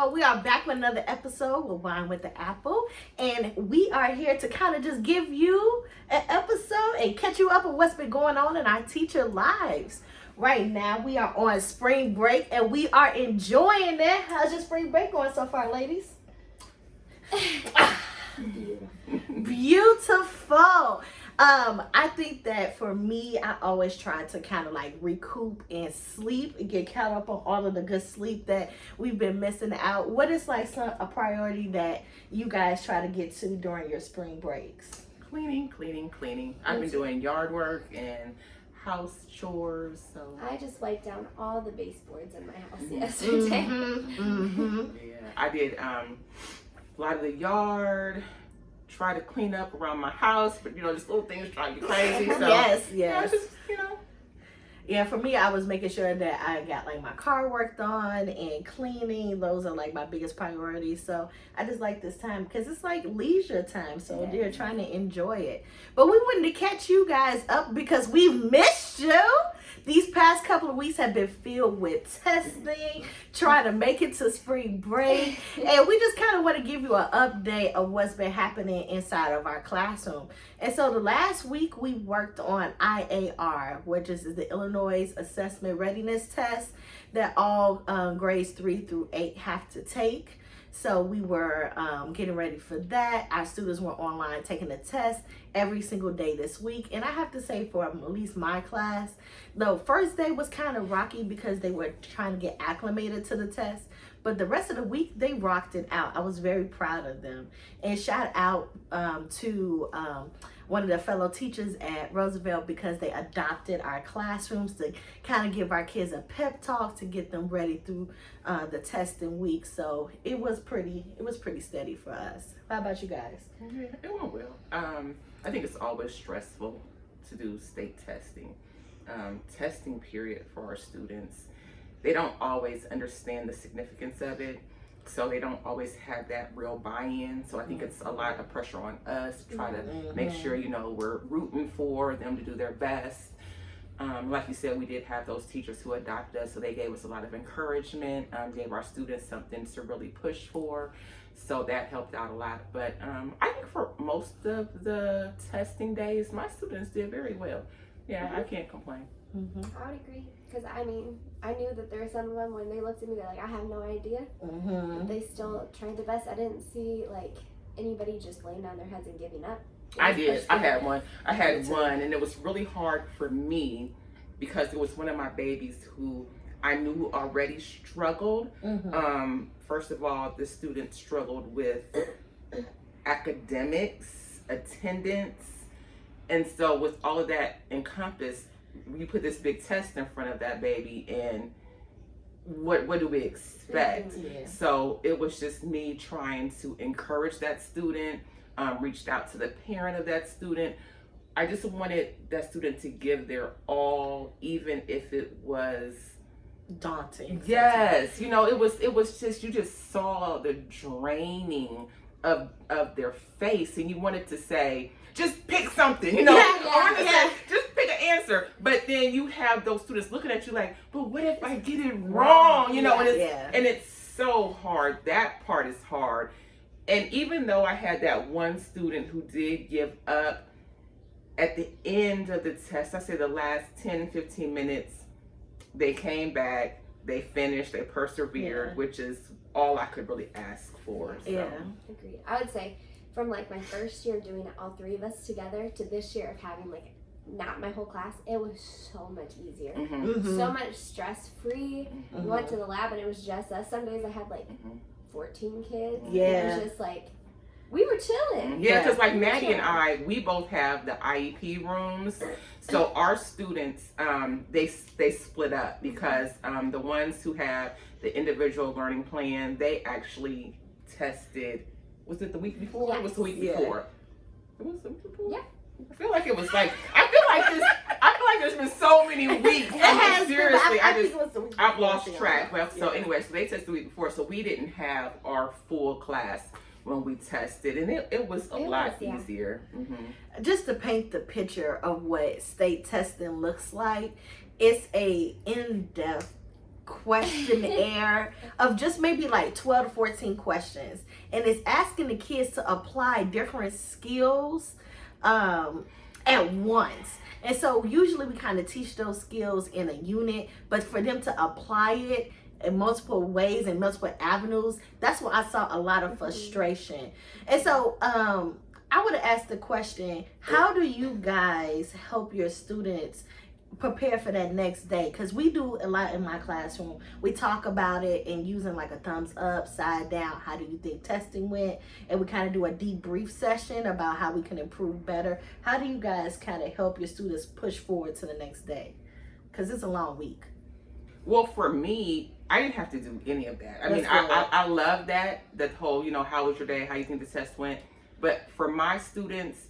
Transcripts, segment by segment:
y'all. We are back with another episode with Wine with the Apple. And we are here to kind of just give you an episode and catch you up on what's been going on in our teacher lives. Right now, we are on spring break and we are enjoying it. How's your spring break going so far, ladies? Beautiful. I think that for me, I always try to kind of like recoup and sleep and get caught up on all of the good sleep that we've been missing out. What is like a priority that you guys try to get to during your spring breaks? Cleaning. I've been doing yard work and house chores. So I just wiped down all the baseboards in my house yesterday. Yeah, I did a lot of the yard. Try to clean up around my house, but just little things drive me crazy. So Yes. Just Yeah, for me, I was making sure that I got like my car worked on and cleaning. Those are like my biggest priorities. So I just like this time because it's like leisure time. So they're trying to enjoy it. But we wanted to catch you guys up because we've missed you. These past couple of weeks have been filled with testing, trying to make it to spring break. And we just kind of want to give you an update of what's been happening inside of our classroom. And so the last week we worked on IAR, which is the Illinois Assessment Readiness Test that all grades 3 through 8 have to take. So we were getting ready for that. Our students were online taking the test every single day this week. And I have to say for at least my class, the first day was kind of rocky because they were trying to get acclimated to the test. But the rest of the week, they rocked it out. I was very proud of them. And shout out to one of the fellow teachers at Roosevelt because they adopted our classrooms to kind of give our kids a pep talk to get them ready through the testing week. So it was pretty steady for us. How about you guys? Yeah, it went well. I think it's always stressful to do state testing. Testing period for our students. They don't always understand the significance of it, so they don't always have that real buy-in. So I think it's a lot of pressure on us to try to make sure, we're rooting for them to do their best. Like you said, we did have those teachers who adopted us, so they gave us a lot of encouragement, gave our students something to really push for. So that helped out a lot. But I think for most of the testing days, my students did very well. Yeah, I can't complain. I would agree because I knew that there were some of them when they looked at me, they're like, I have no idea. But they still tried their best. I didn't see like anybody just laying down their heads and giving up. I did. I had one, and it was really hard for me because it was one of my babies who I knew already struggled. First of all, the student struggled with academics, attendance, and so with all of that encompassed, you put this big test in front of that baby, and what do we expect? So it was just me trying to encourage that student. Reached out to the parent of that student. I just wanted that student to give their all, even if it was daunting. Yes, it was just, you just saw the draining of their face, and you wanted to say, just pick something, I wanted to say, just pick an answer. But then you have those students looking at you like, but what if I get it wrong? And it's so hard. That part is hard. And even though I had that one student who did give up, at the end of the test, I say the last 10, 15 minutes, they came back, they finished, they persevered, which is all I could really ask for. So. Yeah. Agreed. I would say from like my first year of doing it, all three of us together, to this year of having like not my whole class, it was so much easier. So much stress-free. We went to the lab and it was just us. Some days I had like 14 kids. It was just like, we were chilling. Yeah, because like Maddie and I, we both have the IEP rooms. So our students, they split up because the ones who have the individual learning plan, they actually tested. Was it the week before? Yes. It was the week before. It was the week before? Yeah. I feel like it was like, I feel like there's been so many weeks. Seriously, I've lost track. Well, so anyway, so they tested the week before, so we didn't have our full class when we tested, and it was a lot easier. Just to paint the picture of what state testing looks like, it's a in-depth questionnaire of just maybe like 12 to 14 questions, and it's asking the kids to apply different skills at once. And so usually we kind of teach those skills in a unit, but for them to apply it in multiple ways and multiple avenues, that's where I saw a lot of frustration. And so I would have asked the question, how do you guys help your students prepare for that next day? Because we do a lot in my classroom. We talk about it and using like a thumbs up, side down, how do you think testing went? And we kind of do a debrief session about how we can improve better. How do you guys kind of help your students push forward to the next day? Because it's a long week. Well, for me, I didn't have to do any of that. I mean, That's good. I love that whole, how was your day? How you think the test went? But for my students,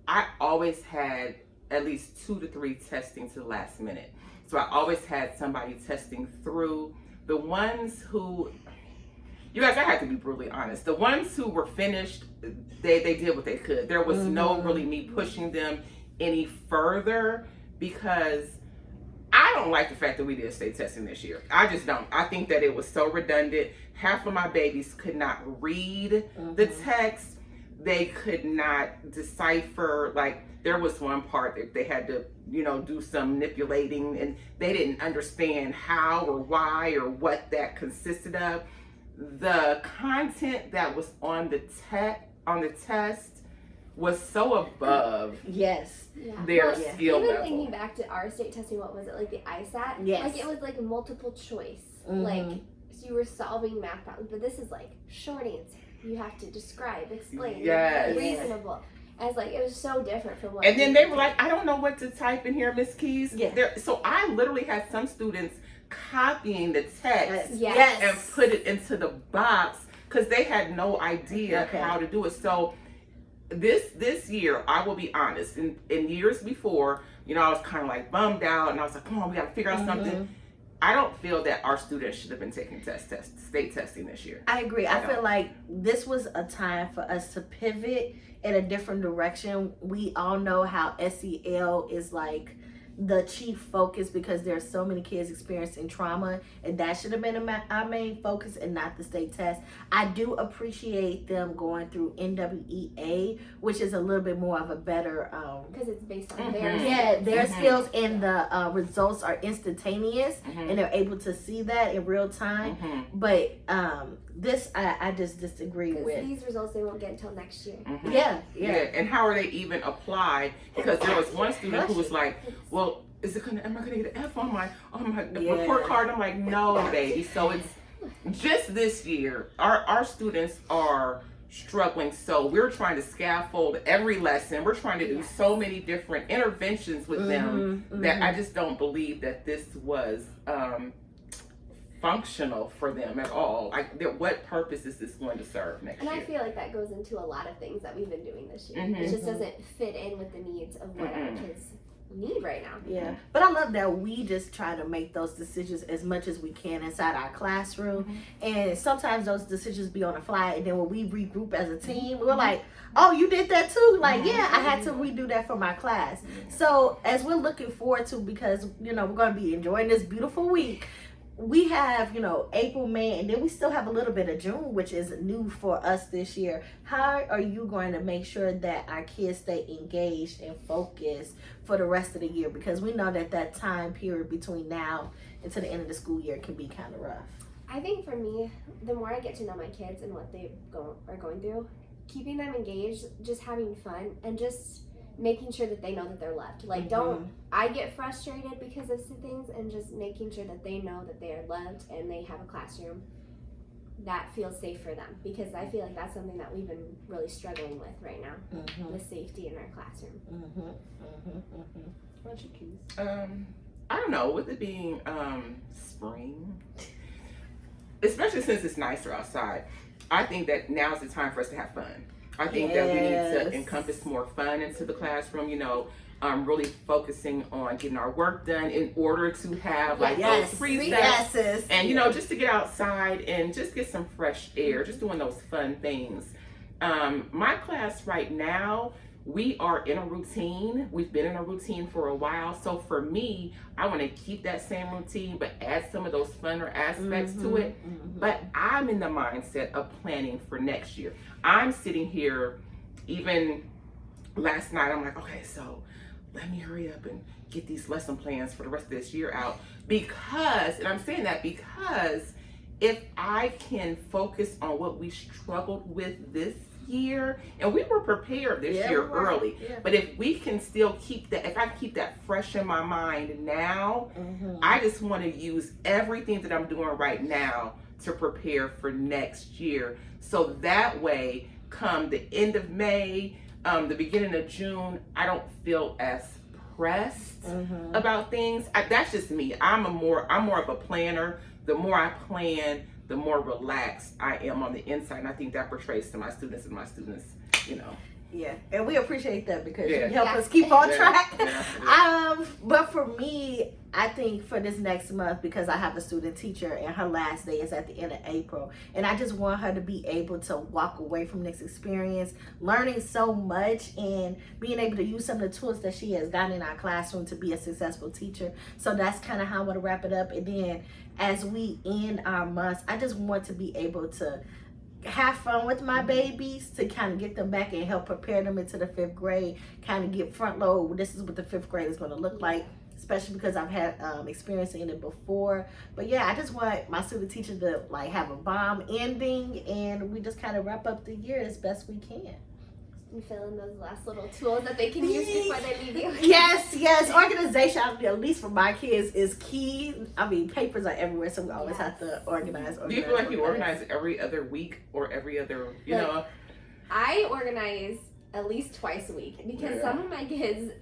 I always had at least 2 to 3 testing to the last minute. So I always had somebody testing through. The ones who, you guys, I have to be brutally honest. The ones who were finished, they did what they could. There was no really me pushing them any further, because I don't like the fact that we did state testing this year. I just don't. I think that it was so redundant. Half of my babies could not read the text. They could not decipher, like, there was one part that they had to, do some manipulating, and they didn't understand how or why or what that consisted of. The content that was on the test was so above their skill Even level. thinking back to our state testing, what was it, like the ISAT? Yes. Like it was like a multiple choice. Like, so you were solving math problems, but this is like short answer. You have to describe, explain, Yes. reasonable. As like, it was so different from what. And then they were like, I don't know what to type in here, Miss Keys. Yeah. So I literally had some students copying the text Yes. and put it into the box because they had no idea how to do it. So this year, I will be honest, in years before, I was kind of like bummed out, and I was like, come on, we got to figure out something. I don't feel that our students should have been taking state testing this year. I agree. I feel like this was a time for us to pivot in a different direction. We all know how SEL is like the chief focus because there are so many kids experiencing trauma, and that should have been our main focus and not the state test. I do appreciate them going through NWEA, which is a little bit more of a better because it's based on their skills, and the results are instantaneous, and they're able to see that in real time. But this I just disagree with. These results they won't get until next year. Yeah. And how are they even applied? Because there was one student who was like, well, am I gonna get an F on my report card? I'm like, no, baby. So it's just this year, our students are struggling. So we're trying to scaffold every lesson. We're trying to do so many different interventions with them that I just don't believe that this was functional for them at all. What purpose is this going to serve next year? And I feel like that goes into a lot of things that we've been doing this year. It just doesn't fit in with the needs of what our kids need right now. Yeah, but I love that we just try to make those decisions as much as we can inside our classroom, and sometimes those decisions be on the fly, and then when we regroup as a team, we're like, oh, you did that too? Like, yeah, I had to redo that for my class. So as we're looking forward to, because we're going to be enjoying this beautiful week, we have, April, May, and then we still have a little bit of June, which is new for us this year. How are you going to make sure that our kids stay engaged and focused for the rest of the year? Because we know that time period between now and to the end of the school year can be kind of rough. I think for me, the more I get to know my kids and what they are going through, keeping them engaged, just having fun, and just making sure that they know that they're loved. Like, don't I get frustrated because of some things, and just making sure that they know that they are loved and they have a classroom that feels safe for them, because I feel like that's something that we've been really struggling with right now, with safety in our classroom. What's your keys? I don't know, with it being spring, especially since it's nicer outside, I think that now's the time for us to have fun. I think that we need to encompass more fun into the classroom, really focusing on getting our work done in order to have those recesses and, just to get outside and just get some fresh air, just doing those fun things. My class right now, we are in a routine. We've been in a routine for a while. So for me, I want to keep that same routine, but add some of those funner aspects to it. But I'm in the mindset of planning for next year. I'm sitting here, even last night, I'm like, okay, so let me hurry up and get these lesson plans for the rest of this year out. Because, and I'm saying that because if I can focus on what we struggled with this year, and we were prepared this year early, but if we can still keep that, if I keep that fresh in my mind now, I just want to use everything that I'm doing right now to prepare for next year. So that way, come the end of May, the beginning of June, I don't feel as pressed about things. That's just me. I'm more of a planner. The more I plan, the more relaxed I am on the inside, and I think that portrays to my students, and my students, Yeah, and we appreciate that because you help us keep on track. But for me, I think for this next month, because I have a student teacher and her last day is at the end of April, and I just want her to be able to walk away from this experience learning so much and being able to use some of the tools that she has gotten in our classroom to be a successful teacher. So that's kind of how I want to wrap it up. And then as we end our months, I just want to be able to have fun with my babies, to kind of get them back and help prepare them into the 5th grade, kind of get front load. This is what the 5th grade is going to look like, especially because I've had experience in it before. But yeah, I just want my student teacher to like have a bomb ending, and we just kind of wrap up the year as best we can. And fill in those last little tools that they can use before they leave you. Yes. Organization, at least for my kids, is key. I mean, papers are everywhere, so we always have to organize. Do you feel like you organize every other week or every other, I organize at least twice a week because some of my kids'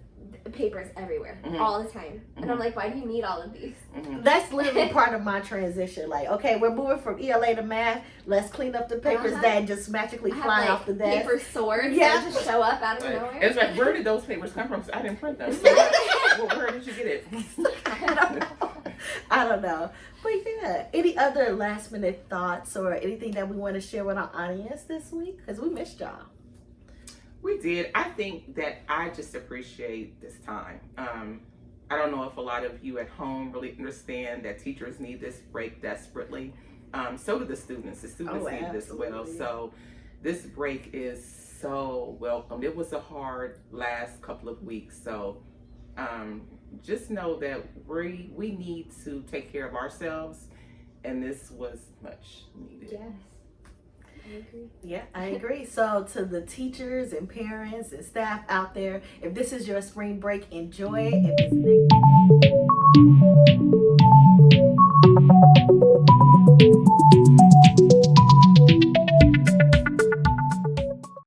papers everywhere all the time, and I'm like, why do you need all of these? That's literally part of my transition. Like, okay, we're moving from ELA to math. Let's clean up the papers that just magically fly off the desk. Paper swords that just show up out of nowhere. It's like, where did those papers come from? I didn't print them. So where did you get it? I don't know. But yeah, any other last minute thoughts or anything that we want to share with our audience this week? Because we missed y'all. We did. I think that I just appreciate this time. I don't know if a lot of you at home really understand that teachers need this break desperately. So do the students. The students need this as well. So this break is so welcome. It was a hard last couple of weeks. So just know that we need to take care of ourselves, and this was much needed. Yes. I agree. Yeah, I agree. So to the teachers and parents and staff out there, if this is your spring break, enjoy it. If it's